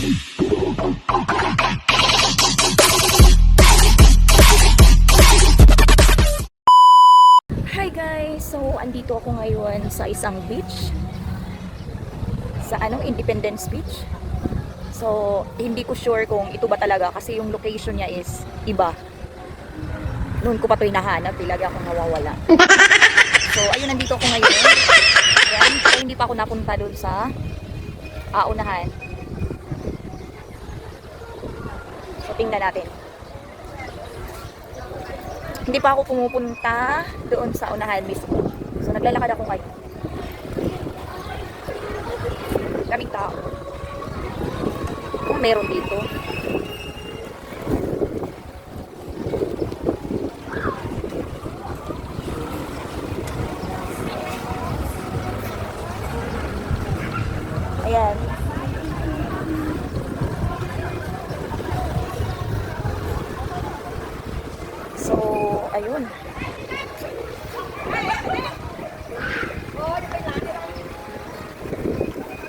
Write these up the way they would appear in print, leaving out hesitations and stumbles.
Hi guys! So, andito ako ngayon sa isang beach. Sa Independence Beach. So, hindi ko sure kung ito ba talaga kasi yung location niya is iba. Noon ko pa ito hinahanap, lagi akong nawawala. So, ayun, nandito ako ngayon. Ayan, so hindi pa ako napunta doon sa unahan. So, tingnan natin. Hindi pa ako pumupunta doon sa unahan mismo. So, naglalakad ako ngayon. Daming tao. Kung meron dito. Ayan. So, ayun.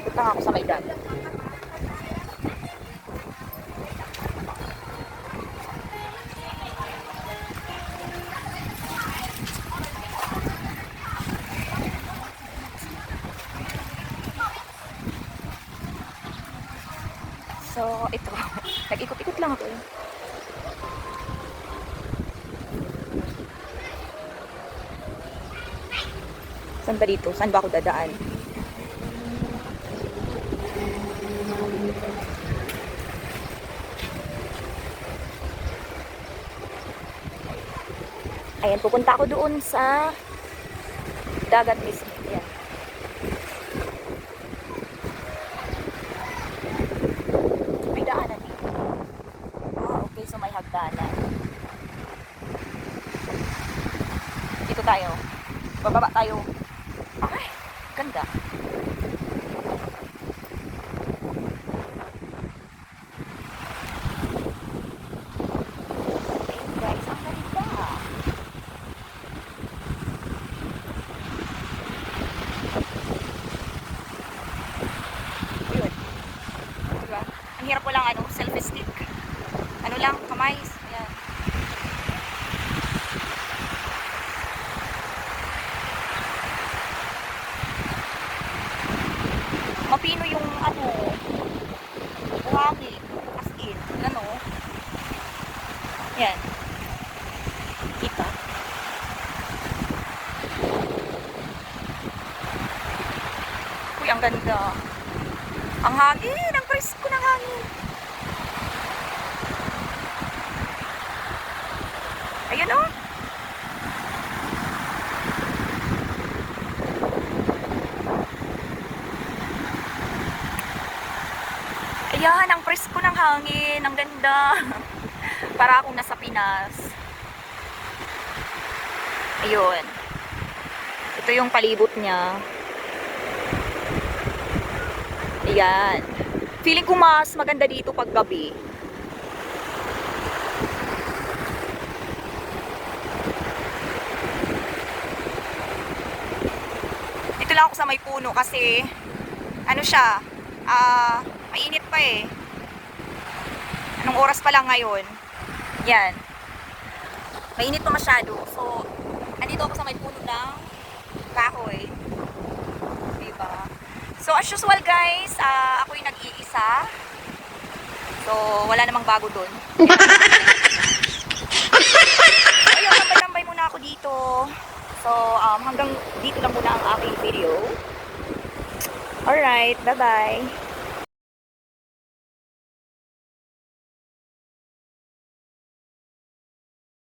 Punta ako sa may dagat. So, ito. Nag-ikot-ikot lang ako. Saan ba dito? Saan ba ako dadaan? Ayan, pupunta ako doon sa dagat mismo. Ayan. May daanan dito. Okay, so may hagdanan. Dito tayo. Bababa tayo. Ay, ganda. Ayun guys, ang ganda. Ayun. Diba? Ang hirap ko lang selfie stick. Ano lang, kamay. Ayan. Mapino yung buhangin. As in. Yan. Kita. Uy, ang ganda. Ang hangin. Ang presko ng hangin. Ayan o. Ayan, ang presko ng hangin. Ang ganda. Para akong nasa Pinas. Ayun. Ito yung palibot niya. Ayan. Feeling ko mas maganda dito pag gabi. Dito lang ako sa may puno kasi siya, mainit pa eh. Anong oras pa lang ngayon? Yan. Mainit pa masyado. So, andito ako sa may puno ng kahoy. Diba? So, as usual guys, ako yung nag-iisa. So, wala namang bago dun. So, ayun, lambay-lambay muna ako dito. So, hanggang dito lang muna ang aking video. Alright, bye-bye.